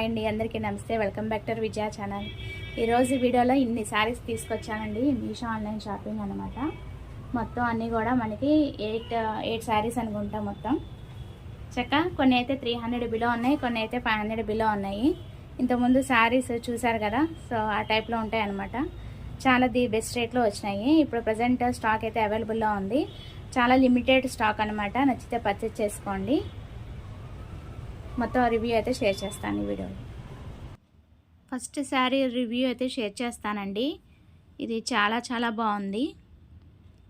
Hi అండి, అందరికీ నమస్తే. Welcome back to Vijaya channel. ఈరోజు వీడియోలో ఇన్ని శారీస్ తీసుకొచ్చానండి. మీషో ఆన్లైన్ షాపింగ్ అనమాట. మొత్తం అన్నీ కూడా మనకి ఎయిట్ శారీస్ అనుకుంటా. మొత్తం కొన్ని అయితే 300 బిలో ఉన్నాయి, కొన్ని అయితే 500 బిలో ఉన్నాయి. ఇంతకుముందు శారీస్ చూసారు కదా, సో ఆ టైప్లో ఉంటాయి అనమాట. చాలా బెస్ట్ రేట్లో వచ్చినాయి. ఇప్పుడు ప్రజెంట్ స్టాక్ అయితే అవైలబుల్లో ఉంది. చాలా లిమిటెడ్ స్టాక్ అనమాట. నచ్చితే పర్చేస్ చేసుకోండి. మొత్తం రివ్యూ అయితే షేర్ చేస్తాను ఈ వీడియోలో. ఫస్ట్ శారీ రివ్యూ అయితే షేర్ చేస్తానండి. ఇది చాలా చాలా బాగుంది.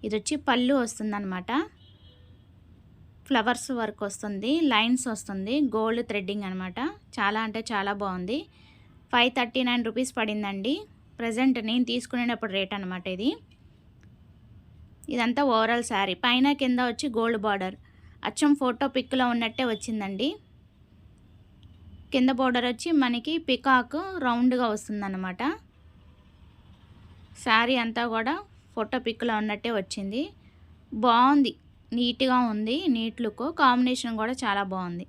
ఇది వచ్చి పళ్ళు వస్తుందన్నమాట. ఫ్లవర్స్ వర్క్ వస్తుంది, లైన్స్ వస్తుంది, గోల్డ్ థ్రెడ్డింగ్ అనమాట. చాలా అంటే చాలా బాగుంది. 539 రూపీస్ పడిందండి. ప్రజెంట్ నేను తీసుకునేటప్పుడు రేట్ అనమాట ఇది. ఇదంతా ఓవరాల్ శారీ. పైన కింద వచ్చి గోల్డ్ బార్డర్, అచ్చం ఫోటో పిక్లో ఉన్నట్టే వచ్చిందండి. కింద బోర్డర్ వచ్చి మనకి పికాక్ రౌండ్గా వస్తుందన్నమాట. శారీ అంతా కూడా ఫోటో పిక్లో ఉన్నట్టే వచ్చింది. బాగుంది, నీట్గా ఉంది. నీట్ లుక్, కాంబినేషన్ కూడా చాలా బాగుంది.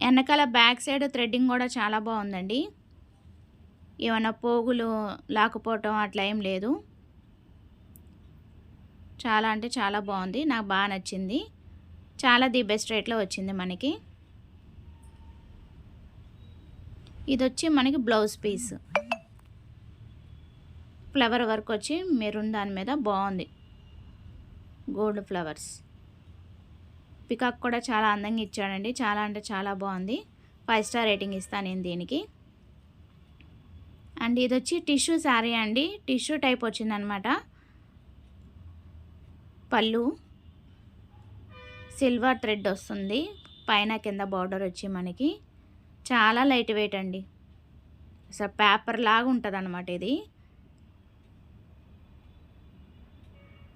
వెనకాల బ్యాక్ సైడ్ థ్రెడ్డింగ్ కూడా చాలా బాగుందండి. ఏమైనా పోగులు లాకపోవటం అట్లా ఏం లేదు. చాలా అంటే చాలా బాగుంది. నాకు బాగా నచ్చింది. చాలా బెస్ట్ రేట్లో వచ్చింది మనకి. ఇది వచ్చి మనకి బ్లౌజ్ పీస్. ఫ్లవర్ వర్క్ వచ్చి మెరూన్ దాని మీద బాగుంది. గోల్డ్ ఫ్లవర్స్, పికాక్ కూడా చాలా అందంగా ఇచ్చాడండి. చాలా అంటే చాలా బాగుంది. 5 స్టార్ రేటింగ్ ఇస్తాను నేను దీనికి. అండ్ ఇది వచ్చి టిష్యూ శారీ అండి. టిష్యూ టైప్ వచ్చిందనమాట. పళ్ళు సిల్వర్ థ్రెడ్ వస్తుంది. పైన కింద బార్డర్ వచ్చి మనకి చాలా లైట్ వెయిట్ అండి. అసలు పేపర్ లాగా ఉంటుంది అన్నమాట ఇది.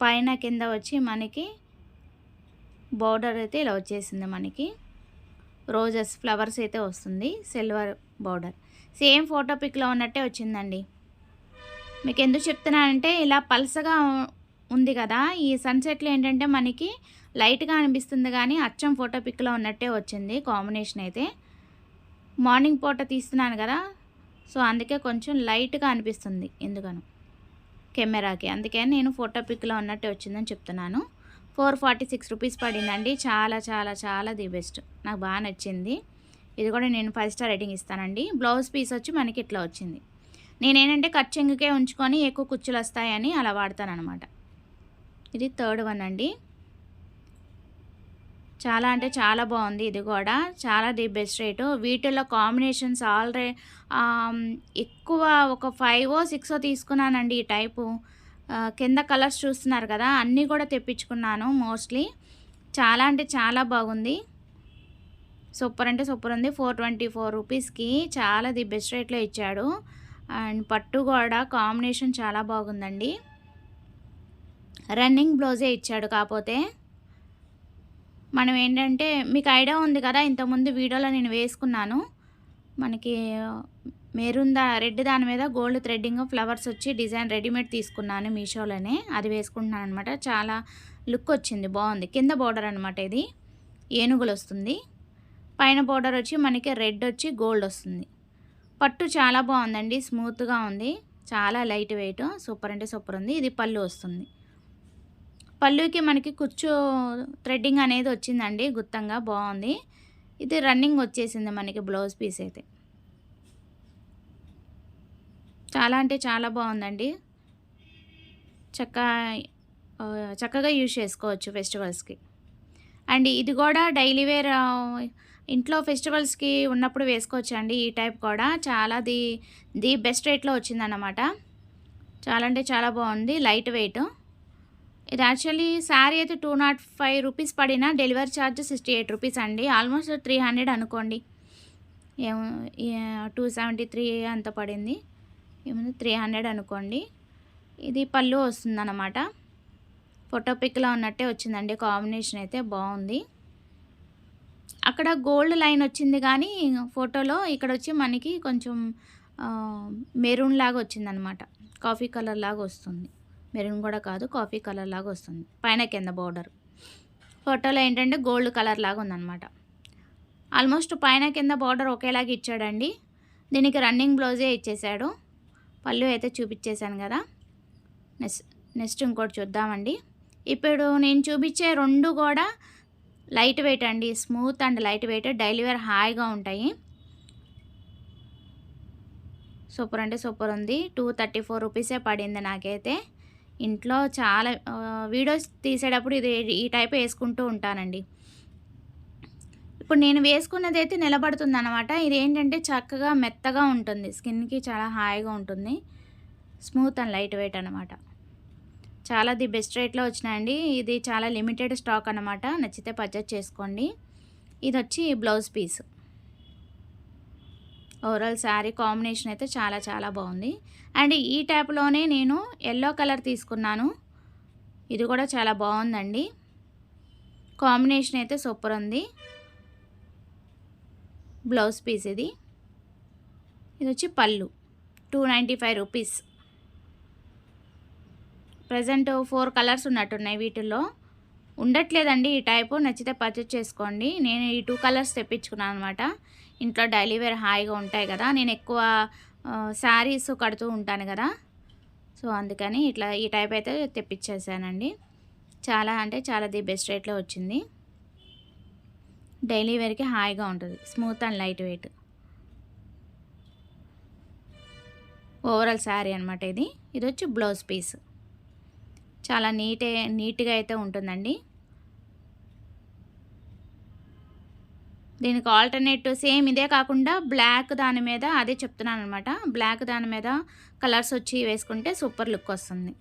పైన కింద వచ్చి మనకి బార్డర్ అయితే ఇలా వచ్చేసింది. మనకి రోజెస్ ఫ్లవర్స్ అయితే వస్తుంది. సిల్వర్ బార్డర్ సేమ్ ఫోటో పిక్లో ఉన్నట్టే వచ్చిందండి. మీకు ఎందుకు చెప్తున్నానంటే, ఇలా పల్సగా ఉంది కదా, ఈ సన్సెట్లో ఏంటంటే మనకి లైట్గా అనిపిస్తుంది, కానీ అచ్చం ఫోటో పిక్లో ఉన్నట్టే వచ్చింది. కాంబినేషన్ అయితే మార్నింగ్ పూట తీస్తున్నాను కదా, సో అందుకే కొంచెం లైట్గా అనిపిస్తుంది ఎందుకను కెమెరాకి. అందుకే నేను ఫోటో పిక్లో ఉన్నట్టే వచ్చిందని చెప్తున్నాను. 446 రూపీస్ పడిందండి. చాలా చాలా చాలా బెస్ట్. నాకు బాగా నచ్చింది. ఇది కూడా నేను 5 స్టార్ రేటింగ్ ఇస్తానండి. బ్లౌజ్ పీస్ వచ్చి మనకి ఇట్లా వచ్చింది. నేనేంటంటే కట్ చెంగుకే ఉంచుకొని ఎక్కువ కుచ్చులు వస్తాయని అలా వాడతానమాట. ఇది థర్డ్ వన్ అండి. చాలా అంటే చాలా బాగుంది. ఇది కూడా చాలా బెస్ట్ రేటు. వీటిల్లో కాంబినేషన్స్ ఎక్కువ ఒక 5 6 తీసుకున్నానండి ఈ టైపు. కింద కలర్స్ చూస్తున్నారు కదా, అన్నీ కూడా తెప్పించుకున్నాను మోస్ట్లీ. చాలా అంటే చాలా బాగుంది. సూపర్ అంటే సూపర్ ఉంది. 424 రూపీస్కి చాలా బెస్ట్ రేట్లో ఇచ్చాడు. అండ్ పట్టు కూడా కాంబినేషన్ చాలా బాగుందండి. రన్నింగ్ బ్లౌజే ఇచ్చాడు. కాకపోతే మనం ఏంటంటే, మీకు ఐడియా ఉంది కదా, ఇంతకుముందు వీడియోలో నేను వేసుకున్నాను. మనకి మెరూన్ రెడ్ దాని మీద గోల్డ్ థ్రెడ్డింగ్ ఫ్లవర్స్ వచ్చి డిజైన్ రెడీమేడ్ తీసుకున్నాను మీషోలోనే. అది వేసుకుంటున్నాను అనమాట. చాలా లుక్ వచ్చింది, బాగుంది. కింద బార్డర్ అనమాట ఇది, ఏనుగులు వస్తుంది. పైన బార్డర్ వచ్చి మనకి రెడ్ వచ్చి గోల్డ్ వస్తుంది. పట్టు చాలా బాగుందండి, స్మూత్గా ఉంది. చాలా లైట్ వెయిట్, సూపర్ అంటే సూపర్ ఉంది. ఇది పళ్ళు వస్తుంది. పళ్ళుకి మనకి కుచ్చు థ్రెడ్డింగ్ అనేది వచ్చిందండి, గుత్తంగా బాగుంది. ఇది రన్నింగ్ వచ్చేసింది మనకి బ్లౌజ్ పీస్ అయితే. చాలా అంటే చాలా బాగుందండి. చక్కగా యూజ్ చేసుకోవచ్చు ఫెస్టివల్స్కి. అండ్ ఇది కూడా డైలీ వేర్, ఇంట్లో ఫెస్టివల్స్కి ఉన్నప్పుడు వేసుకోవచ్చు అండి. ఈ టైప్ కూడా చాలా బెస్ట్ రేట్లో వచ్చిందన్నమాట. చాలా అంటే చాలా బాగుంది, లైట్ వెయిట్. ఇది యాక్చువల్లీ శారీ అయితే 205 రూపీస్ పడిన డెలివరీ ఛార్జ్ 68 రూపీస్ అండి. ఆల్మోస్ట్ 300 అనుకోండి. 273 అంత పడింది, ఏముంది 300 అనుకోండి. ఇది పళ్ళు వస్తుందన్నమాట. ఫోటో పిక్లో ఉన్నట్టే వచ్చిందండి. కాంబినేషన్ అయితే బాగుంది. అక్కడ గోల్డ్ లైన్ వచ్చింది, కానీ ఫోటోలో ఇక్కడ వచ్చి మనకి కొంచెం మెరూన్ లాగా వచ్చిందనమాట. కాఫీ కలర్ లాగా వస్తుంది. మెరూన్ కూడా కాదు, కాఫీ కలర్ లాగా వస్తుంది. పైన కింద బార్డర్ ఫోటోలో ఏంటంటే గోల్డ్ కలర్ లాగా ఉందన్నమాట. ఆల్మోస్ట్ పైన కింద బార్డర్ ఒకేలాగా ఇచ్చాడండి. దీనికి రన్నింగ్ బ్లౌజే ఇచ్చేసాడు. పళ్ళు అయితే చూపించేశాను కదా. నెక్స్ట్ ఇంకోటి చూద్దామండి. ఇప్పుడు నేను చూపించే 2 కూడా లైట్ వెయిట్ అండి. Smooth and light weight, daily wear హాయిగా ఉంటాయి. సూపర్ అంటే సూపర్ ఉంది. 234 రూపీసే పడింది నాకైతే. ఇంట్లో చాలా వీడియోస్ తీసేటప్పుడు ఈ టైప్ వేసుకుంటూ ఉంటానండి. ఇప్పుడు నేను వేసుకున్నదైతే నిలబడుతుందన్నమాట. ఇదేంటంటే చక్కగా మెత్తగా ఉంటుంది, స్కిన్కి చాలా హాయిగా ఉంటుంది. స్మూత్ అండ్ లైట్ వెయిట్ అనమాట. చాలా ది బెస్ట్ రేట్లో వచ్చినాయండి. ఇది చాలా లిమిటెడ్ స్టాక్ అనమాట. నచ్చితే పర్చేజ్ చేసుకోండి. ఇది వచ్చి blouse piece. Overall sari combination అయితే చాలా చాలా బాగుంది. అండ్ ఈ టైప్లోనే నేను ఎల్లో కలర్ తీసుకున్నాను. ఇది కూడా చాలా బాగుందండి. కాంబినేషన్ అయితే సూపర్ ఉంది. బ్లౌజ్ పీస్ ఇది వచ్చి పళ్ళు 295 రూపీస్. ప్రజెంట్ 4 కలర్స్ ఉన్నట్టున్నాయి. వీటిల్లో ఉండట్లేదండి ఈ టైపు. నచ్చితే పర్చేజ్ చేసుకోండి. నేను ఈ 2 కలర్స్ తెప్పించుకున్నాను అనమాట. ఇంట్లో డైలీ వేర్ హాయిగా ఉంటాయి కదా. నేను ఎక్కువ శారీస్ కడుతూ ఉంటాను కదా, సో అందుకని ఇట్లా ఈ టైప్ అయితే తెప్పించేసానండి. చాలా అంటే చాలా ది బెస్ట్ రేట్లో వచ్చింది. డైలీ వేర్కి హాయిగా ఉంటుంది, smooth and light wait. Overall sari అనమాట ఇది. ఇది వచ్చి బ్లౌజ్ పీస్. చాలా నీట్గా అయితే ఉంటుందండి. దీనికి ఆల్టర్నేట్ సేమ్ ఇదే కాకుండా బ్లాక్ దాని మీద అదే చెప్తున్నాను అనమాట. బ్లాక్ దాని మీద కలర్స్ వచ్చి వేసుకుంటే సూపర్ లుక్ వస్తుంది.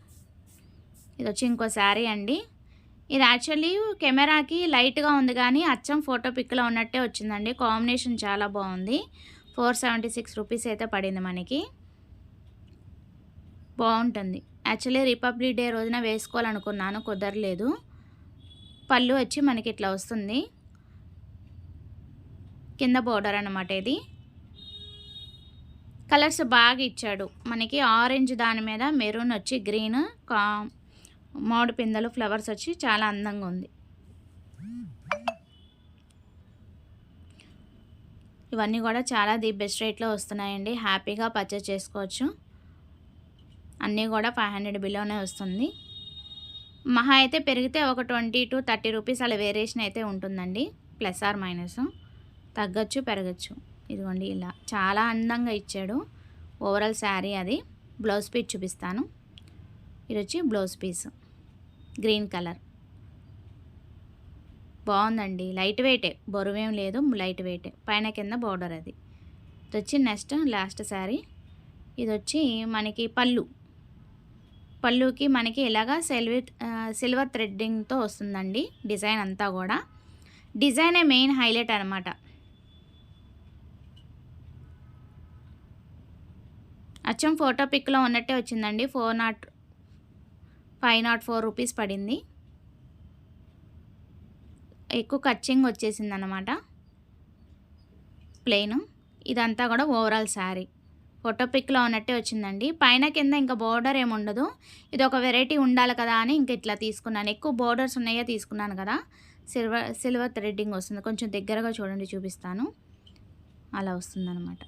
ఇది వచ్చి ఇంకో శారీ అండి. ఇది యాక్చువల్లీ కెమెరాకి లైట్గా ఉంది కానీ అచ్చం ఫోటో పిక్లో ఉన్నట్టే వచ్చిందండి. కాంబినేషన్ చాలా బాగుంది. 476 రూపీస్ అయితే పడింది మనకి. బాగుంటుంది. యాక్చువల్లీ రిపబ్లిక్ డే రోజున వేసుకోవాలనుకున్నాను, కుదరలేదు. పళ్ళు వచ్చి మనకి ఇట్లా వస్తుంది. కింద బోర్డర్ అన్నమాట. ఇది కలర్స్ బాగా ఇచ్చాడు మనకి. ఆరెంజ్ దాని మీద మెరూన్ వచ్చి గ్రీన్, మామిడి పిందెలు ఫ్లవర్స్ వచ్చి చాలా అందంగా ఉంది. ఇవన్నీ కూడా చాలా ది బెస్ట్ రేట్లో వస్తున్నాయండి. హ్యాపీగా పర్చేస్ చేసుకోవచ్చు. అన్నీ కూడా 500 బిలోనే వస్తుంది. మహా అయితే పెరిగితే ఒక 20 to 30 రూపీస్ అలా వేరియేషన్ అయితే ఉంటుందండి. ప్లస్ ఆర్ మైనస్, తగ్గచ్చు పెరగచ్చు. ఇదిగోండి ఇలా చాలా అందంగా ఇచ్చాడు. ఓవరాల్ శారీ అది. బ్లౌజ్ పీస్ చూపిస్తాను. ఇది వచ్చి బ్లౌజ్ పీస్ గ్రీన్ కలర్. బాగుందండి. లైట్ వెయిటే, బరువేం లేదు, లైట్ వెయిటే. పైన కింద బార్డర్ అది. ఇది వచ్చి లాస్ట్ శారీ. ఇది వచ్చి మనకి పళ్ళుకి మనకి ఇలాగా సిల్వర్ థ్రెడ్డింగ్తో వస్తుందండి. డిజైన్ అంతా కూడా డిజైనే మెయిన్ హైలైట్ అనమాట. అచ్చం ఫోటో పిక్లో ఉన్నట్టే వచ్చిందండి. 504 రూపీస్ పడింది. ఎక్కువ కచ్చింగ్ వచ్చేసింది అన్నమాట. ప్లెయిన్. ఇదంతా కూడా ఓవరాల్ శారీ ఫోటో పిక్లో ఉన్నట్టే వచ్చిందండి. పైన కింద ఇంకా బోర్డర్ ఏముండదు. ఇది ఒక వెరైటీ ఉండాలి కదా అని ఇంక ఇట్లా తీసుకున్నాను. ఎక్కువ బోర్డర్స్ ఉన్నాయో తీసుకున్నాను కదా. సిల్వర్ థ్రెడ్డింగ్ వస్తుంది. కొంచెం దగ్గరగా చూడండి, చూపిస్తాను. అలా వస్తుందన్నమాట.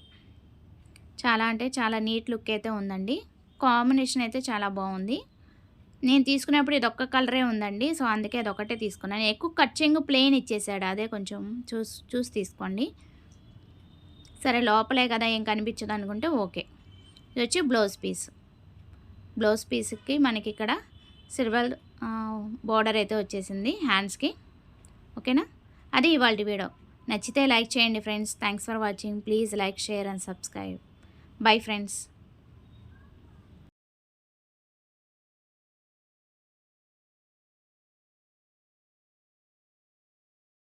చాలా అంటే చాలా నీట్ లుక్ అయితే ఉందండి. కాంబినేషన్ అయితే చాలా బాగుంది. నేను తీసుకున్నప్పుడు ఇది ఒక్క కలరే ఉందండి, సో అందుకే అది ఒకటే తీసుకున్నాను. ఎక్కువ కచ్చింగ్ ప్లెయిన్ ఇచ్చేసాడు, అదే కొంచెం చూసి తీసుకోండి. సరే లోపలే కదా ఏం కనిపించదు అనుకుంటే ఓకే. ఇది వచ్చి బ్లౌజ్ పీస్కి మనకి ఇక్కడ సిల్వర్ బార్డర్ అయితే వచ్చేసింది హ్యాండ్స్కి. ఓకేనా, అది ఇవాల్టి వీడియో. నచ్చితే లైక్ చేయండి friends. Thanks for watching. Please like, share and subscribe. Bye friends.